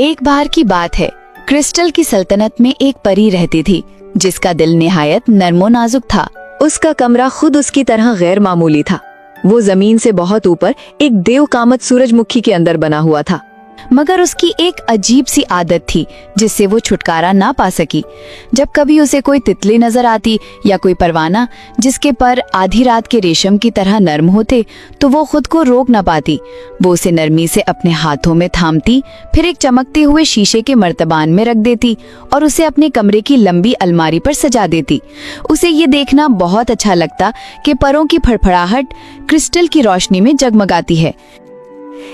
एक बार की बात है, क्रिस्टल की सल्तनत में एक परी रहती थी जिसका दिल निहायत नर्मो नाजुक था। उसका कमरा खुद उसकी तरह गैर मामूली था। वो जमीन से बहुत ऊपर एक देव कामत सूरजमुखी के अंदर बना हुआ था। मगर उसकी एक अजीब सी आदत थी जिससे वो छुटकारा ना पा सकी। जब कभी उसे कोई तितली नजर आती या कोई परवाना जिसके पर आधी रात के रेशम की तरह नर्म होते, तो वो खुद को रोक ना पाती। वो उसे नरमी से अपने हाथों में थामती, फिर एक चमकते हुए शीशे के मर्तबान में रख देती और उसे अपने कमरे की लंबी अलमारी पर सजा देती। उसे ये देखना बहुत अच्छा लगता कि परों की फड़फड़ाहट क्रिस्टल की रोशनी में जगमगाती है।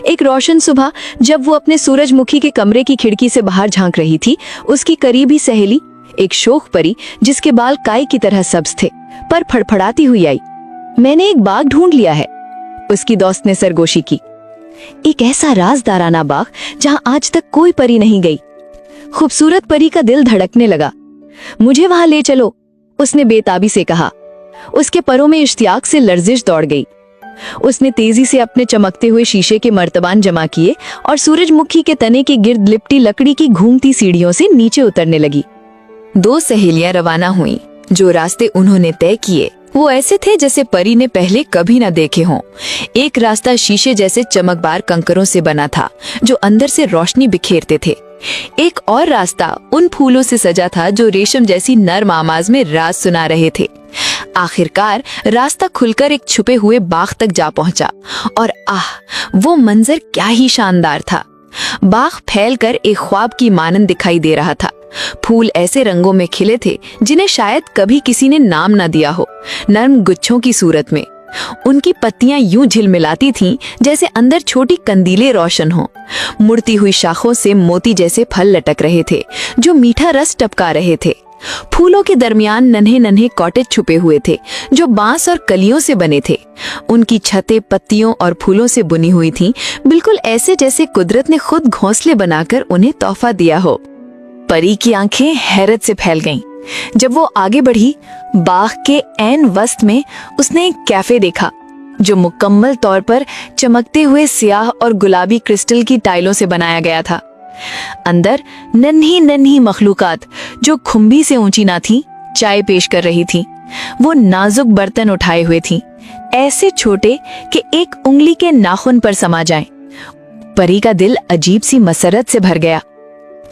एक रोशन सुबह जब वो अपने सूरजमुखी के कमरे की खिड़की से बाहर झांक रही थी, उसकी करीबी सहेली, एक शोख परी जिसके बाल काई की तरह सब्ज थे, पर फड़फड़ाती हुई आई। मैंने एक बाग ढूंढ लिया है, उसकी दोस्त ने सरगोशी की। एक ऐसा राजदाराना बाग जहां आज तक कोई परी नहीं गई। खूबसूरत परी का दिल धड़कने लगा। मुझे वहां ले चलो, उसने बेताबी से कहा। उसके परों में इश्तियाक से लर्जिश दौड़ गई। उसने तेजी से अपने चमकते हुए शीशे के मर्तबान जमा किए और सूरजमुखी के तने के गिर्द लिपटी लकड़ी की घूमती सीढ़ियों से नीचे उतरने लगी। दो सहेलियां रवाना हुईं। जो रास्ते उन्होंने तय किए वो ऐसे थे जैसे परी ने पहले कभी न देखे हों। एक रास्ता शीशे जैसे चमकदार कंकरों से बना था जो अंदर से रोशनी बिखेरते थे। एक और रास्ता उन फूलों से सजा था जो रेशम जैसी नर्म आवाज में राज सुना रहे थे। आखिरकार रास्ता खुलकर एक छुपे हुए बाग तक जा पहुंचा और वो मंजर क्या ही शानदार था। बाग फैलकर एक ख्वाब की मानंद दिखाई दे रहा था। फूल ऐसे रंगों में खिले थे जिन्हें शायद कभी किसी ने नाम न दिया हो, नर्म गुच्छों की सूरत में। उनकी पत्तियां यूं झिलमिलाती थीं जैसे अंदर छोटी कंदीलें रोशन हों। मुड़ती हुई शाखों से मोती जैसे फल लटक रहे थे जो मीठा रस टपका रहे थे। फूलों के दरमियान नन्हे नन्हे कॉटेज छुपे हुए थे जो बांस और कलियों से बने थे। उनकी छतें पत्तियों और फूलों से बुनी हुई थीं, बिल्कुल ऐसे जैसे कुदरत ने खुद घोंसले बनाकर उन्हें तोहफा दिया हो। परी की आंखें हैरत से फैल गईं। जब वो आगे बढ़ी, बाग के ऐन वस्त में उसने एक कैफे देखा जो मुकम्मल तौर पर चमकते हुए सियाह और गुलाबी क्रिस्टल की टाइलों से बनाया गया था। अंदर नन्ही नन्ही मखलूकात जो खुम्बी से ऊंची ना थी, चाय पेश कर रही थी। वो नाजुक बर्तन उठाए हुए थी, ऐसे छोटे कि एक उंगली के नाखून पर समा जाएं। परी का दिल अजीब सी मसरत से भर गया।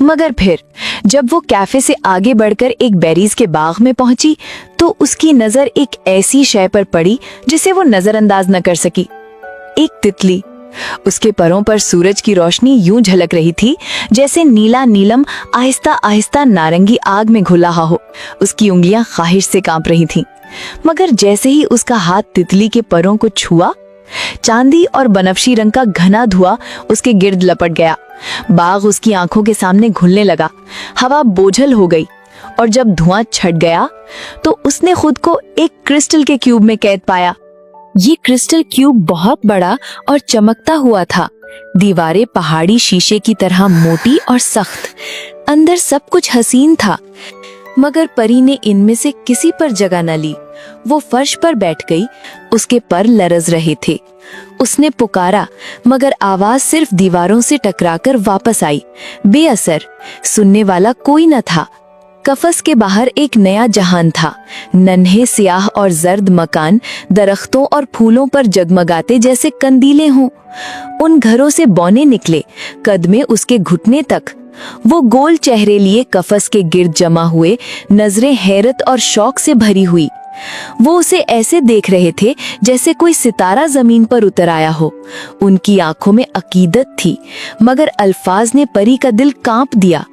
मगर फिर जब वो कैफे से आगे बढ़कर एक बेरीज के बाग में पहुंची तो उसकी नजर एक ऐसी शय पर पड़ी जिसे वो नजरअंदाज न कर सकी। एक तितली। उसके परों पर सूरज की रोशनी यूं झलक रही थी जैसे नीला नीलम आहिस्ता आहिस्ता नारंगी आग में घुला हो। उसकी उंगलियां ख्वाहिश से कांप रही थीं। मगर जैसे ही उसका हाथ तितली के परों को छुआ, चांदी और बनफशी रंग का घना धुआं उसके गिर्द लपट गया। बाग उसकी आंखों के सामने घुलने लगा। हवा बोझल हो गई और जब धुआं छट गया तो उसने खुद को एक क्रिस्टल के क्यूब में कैद पाया। ये क्रिस्टल क्यूब बहुत बड़ा और चमकता हुआ था। दीवारें पहाड़ी शीशे की तरह मोटी और सख्त। अंदर सब कुछ हसीन था, मगर परी ने इनमें से किसी पर जगह न ली। वो फर्श पर बैठ गई। उसके पर लरज रहे थे। उसने पुकारा, मगर आवाज सिर्फ दीवारों से टकराकर वापस आई, बेअसर। सुनने वाला कोई न था। कफस के बाहर एक नया जहान था। नन्हे सियाह और जर्द मकान दरख्तों और फूलों पर जगमगाते जैसे कंदीलें हों। उन घरों से बौने निकले, कद में उसके घुटने तक। वो गोल चेहरे लिए कफस के गिर्द जमा हुए, नजरें हैरत और शौक से भरी हुई। वो उसे ऐसे देख रहे थे जैसे कोई सितारा जमीन पर उतर आया हो। उनकी आंखों में अकीदत थी, मगर अल्फाज ने परी का दिल कांप दिया।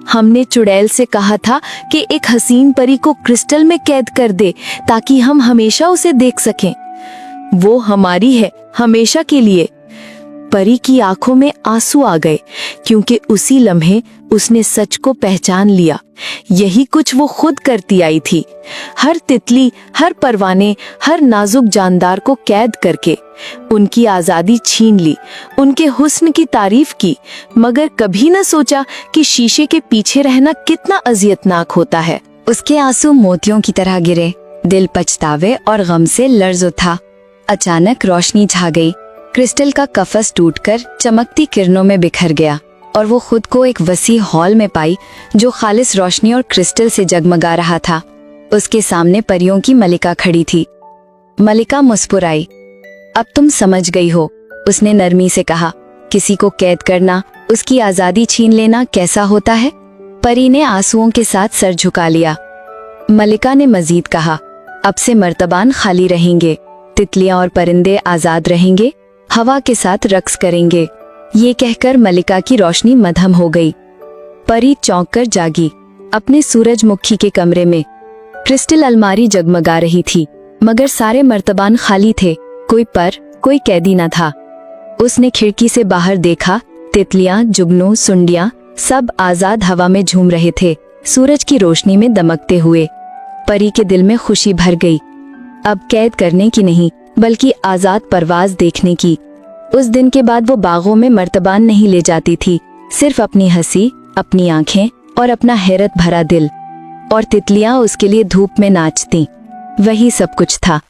हमने चुड़ैल से कहा था कि एक हसीन परी को क्रिस्टल में कैद कर दे ताकि हम हमेशा उसे देख सकें। वो हमारी है, हमेशा के लिए। परी की आंखों में आंसू आ गए क्योंकि उसी लम्हे उसने सच को पहचान लिया। यही कुछ वो खुद करती आई थी, हर तितली, हर परवाने, हर नाजुक जानदार को कैद करके। उनकी आजादी छीन ली, उनके हुस्न की तारीफ की, मगर कभी न सोचा कि शीशे के पीछे रहना कितना अजियतनाक होता है। उसके आंसू मोतियों की तरह गिरे। दिल पछतावे और गम से लर्ज उठा। अचानक रोशनी छा गई। क्रिस्टल का कफस टूटकर चमकती किरणों में बिखर गया। और वो खुद को एक वसी हॉल में पाई जो खालिस रोशनी और क्रिस्टल से जगमगा रहा था। उसके सामने परियों की मलिका खड़ी थी। मलिका मुस्कुराई। अब तुम समझ गई हो, उसने नरमी से कहा। किसी को कैद करना, उसकी आजादी छीन लेना कैसा होता है? परी ने आंसुओं के साथ सर झुका लिया। मलिका ने मजीद कहा, अब से मर्तबान खाली रहेंगे, तितलियां और परिंदे आजाद रहेंगे, हवा के साथ रक्स करेंगे। ये कहकर मलिका की रोशनी मध्यम हो गई। परी चौंक कर जागी। अपने सूरजमुखी के कमरे में क्रिस्टल अलमारी जगमगा रही थी, मगर सारे मर्तबान खाली थे। कोई पर, कोई कैदी न था। उसने खिड़की से बाहर देखा। तितलियां, जुगनू, सुंडियां सब आजाद हवा में झूम रहे थे, सूरज की रोशनी में दमकते हुए। परी के दिल में खुशी भर गई। अब कैद करने की नहीं, बल्कि आजाद परवाज देखने की। उस दिन के बाद वो बागों में मर्तबान नहीं ले जाती थी, सिर्फ अपनी हंसी, अपनी आंखें और अपना हैरत भरा दिल। और तितलियां उसके लिए धूप में नाचती। वही सब कुछ था।